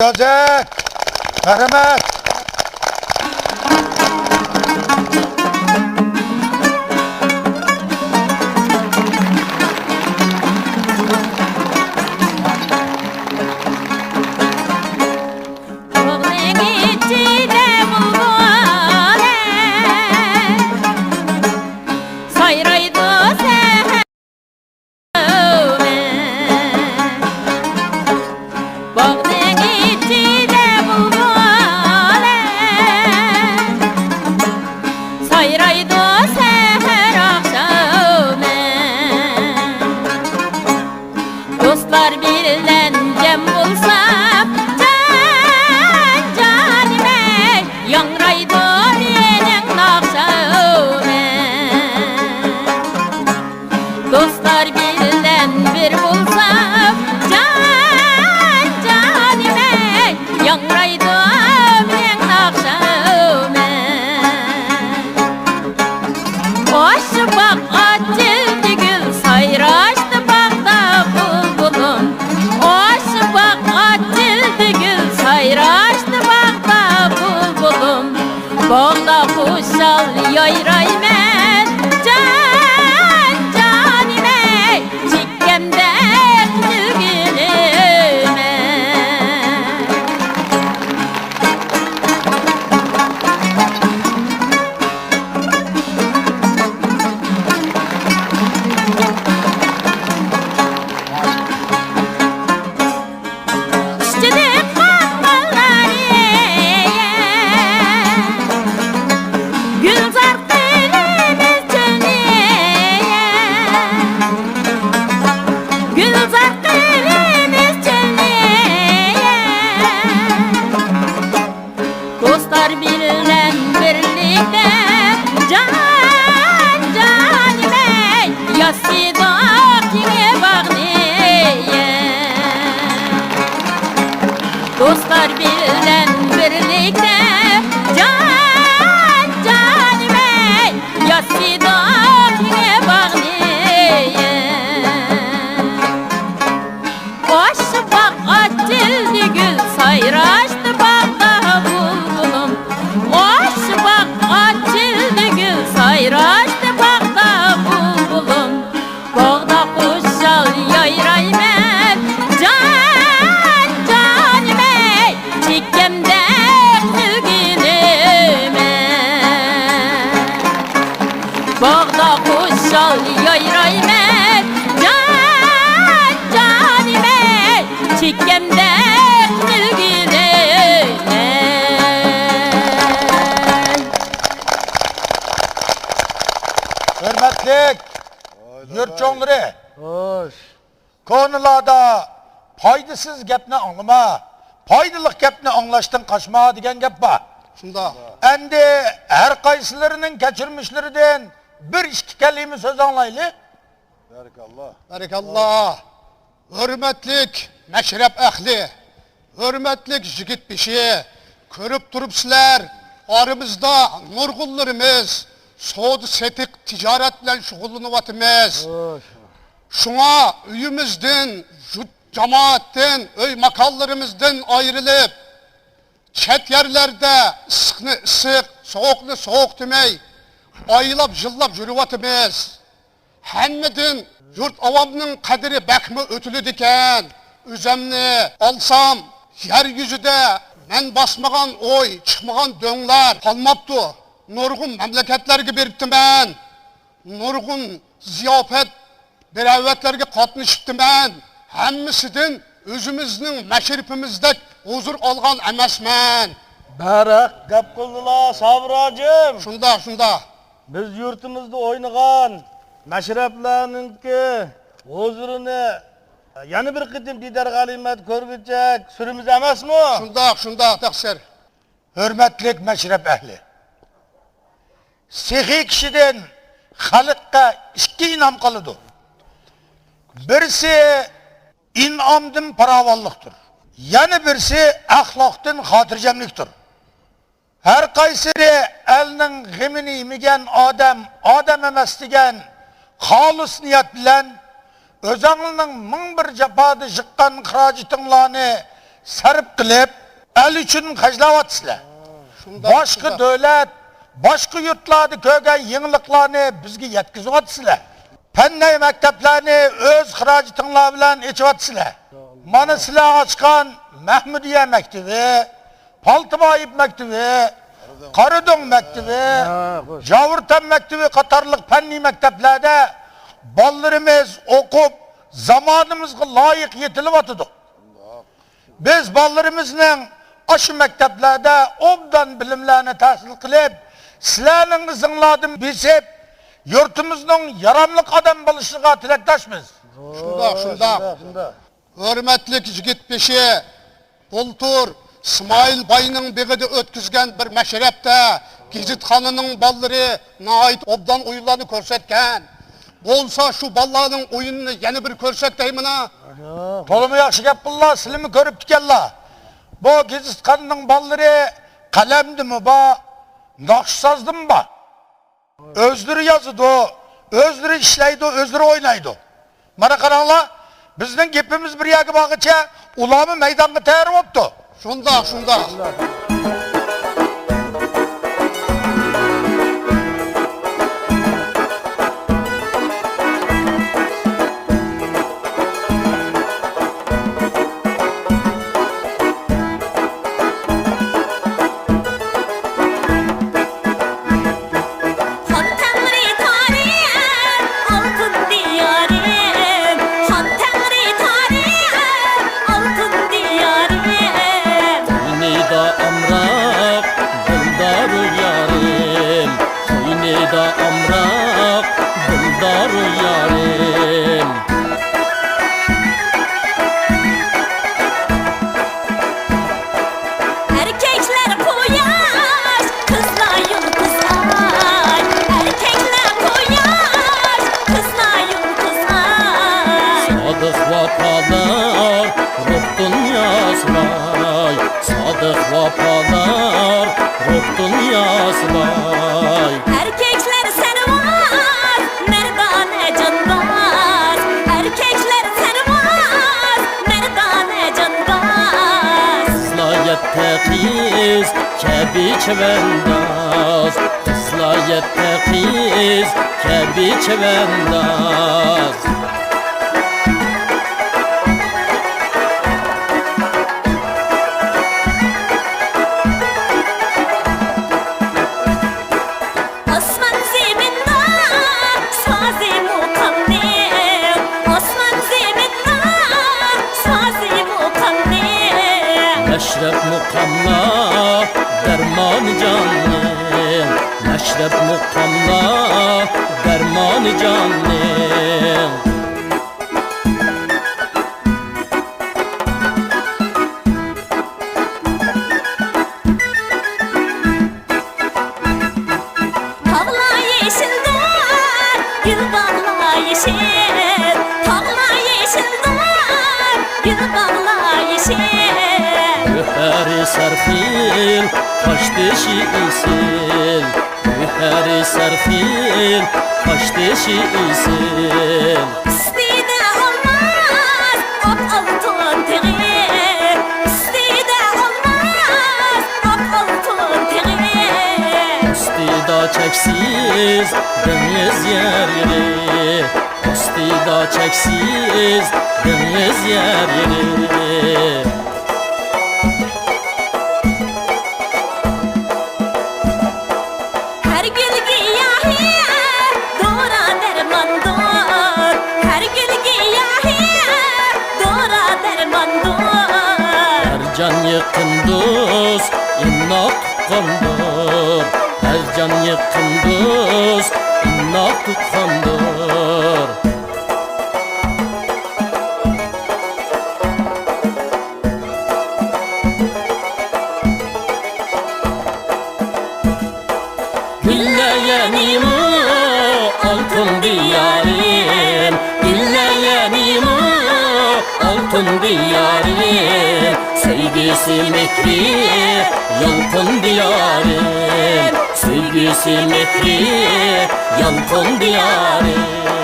İcazet, merhamet. Dostlar bilen cem bulsa canime yangraydı menin nakşağıme. Dostlar bilen bir bulsa canime yangraydı menin nakşağıme. Hoş bak açıldı gül sayraştı bakta bulbulum. Hoş bak açıldı gül sayraştı bakta bulbulum. Bağda kuşal yayraymen canime çikkemde gülgünüme. İşçilik bakmalları Gülzar kılımız çölüye Gülzar kılımız çölüye Dostlar bilen birlikte canime Yasidak yine bağniye Dostlar bilen birlikte canime Yasidak yine bağniye Hoş bak açıldı gül sayraştı bakta bulbulum. Hoş bak açıldı gül sayraştı bakta bulbulum. Bağda kuşal yayraymen canime çikkemde gülgünüme. Bağda kuşal yayraymen canime çikkemde gülgünüme. Hürmetlik, yurtçoğları, Hoş. konularda faydasız gepni anlama, faydalık gepni anlaştın kaçma degan gep var. Şunda. Endi her kaysilerinin geçirmişlerden bir iki kelime söz anlaylı. Barikallah. Hürmetlik meşrep ehli. Hürmetlik jigit bişi. Körüp durupsizler. Aramızda nurgullarımız. Soğudu setik ticaret bilen şugullanıvatımız. Şuna üyümüzden, cemaatten, öy makallarımızdan ayrılıp çet yerlerde ısıklı ısık, soğuklu soğuk demey, ayılap jıllap jürüvatımız. Hemmedin yurt avamının kaderi bekmi ötülü diken, üzemni alsam yeryüzüde men basmagan oy, çıkmagan döngler kalmaptı. Nurgun memleketlerge beriptim ben. Nurgun ziyafet beravetlerge katmıştım ben. Hemmisinden özümüzün meşripimizde huzur algan emesmen. Barak gap kıldılar Savracım. Şunda. Biz yurtumuzda oynagan meşreplerninki huzurunu yana bir kıtım didar galimet görgücek sürümüz emas mı? Şunda taksir. Hürmetlik meşrep ehli. Sehi kişiden halıkka iki inam kalıdı. Birisi inamdın paravallıktır. Yani birisi ahlaktan hatırcemliktir. Her kayseri elinin gımını yemigen adam emas degen halis niyet bilen özüңнің мың бір жапады жыққан қыражытыңланы sarf qilib, el uchun hajlayapsizlar. Boshqa davlat, boshqa yurtlarda ko'rgan yangiliklarni bizga yetkazyapsizlar. Fanniy maktablarni o'z xarajatinglar bilan echyapsizlar. Mana sizlar ochgan Mahmudiya maktabi, Paltiboyev maktabi, Qaradong maktabi, Javurtan maktabi qatorliq fanniy maktablarda bolalarimiz o'qib, zamonimizga loyiq yetilyapti. Biz bolalarımızın aşı maktablarda obdan bilimlerini tahsil qilib, sizlarning izinglardan besib, yurtimizning yaramlıq adam bo'lishig'a tilakdoshmiz. Şunda. Hürmetlik jigit beşi, bultur, İsmail Bay'ın begide ötküzgen bir meşrepte, Gizit Hanı'nın balları nait obdan oyunlarını körsetken, bolsa şu ballarının oyununu yeni bir körset deyim ha. Tolumu yaxshi gap qillar, sizlarni ko'rib tikanlar. Bu Gizit Hanı'nın balları qalamdimi ba, naqshsazdimi ba? Özleri yazıdı, özleri işleydi, özleri oynaydı. Mana qaranglar, bizning gapimiz bir yerga borguncha ularni maydonga tayyorlayapti. Şunda. Erkekler seni var, merdane canbaz. Erkekler seni var, merdane canbaz. Kızlayette kız, kebi çevendaz. Kızlayette kız, kebi çevendaz. Meşrep mukamla derman canım, meşrep mukamla derman canım. Tağla yeşil doğar, gül bağla yeşil. Tağla yeşil doğar, gül bağla yeşil. Müheri serfil, kaş deşi isil. Müheri serfil, kaş deşi isil. Üstüde olmaz, ok altın teği. Üstüde olmaz, ok altın teği. Astida çeksiz, deniz yeri. Astida çeksiz, deniz yeri. Can yakın dost, innak tukandır. Her can yakın dost, innak tukandır. Gülleyenim o altın diyarim, gülleyenim o altın diyarim. Sevgisi mekri, yankın diyarim. Sevgisi mekri, yankın diyarim.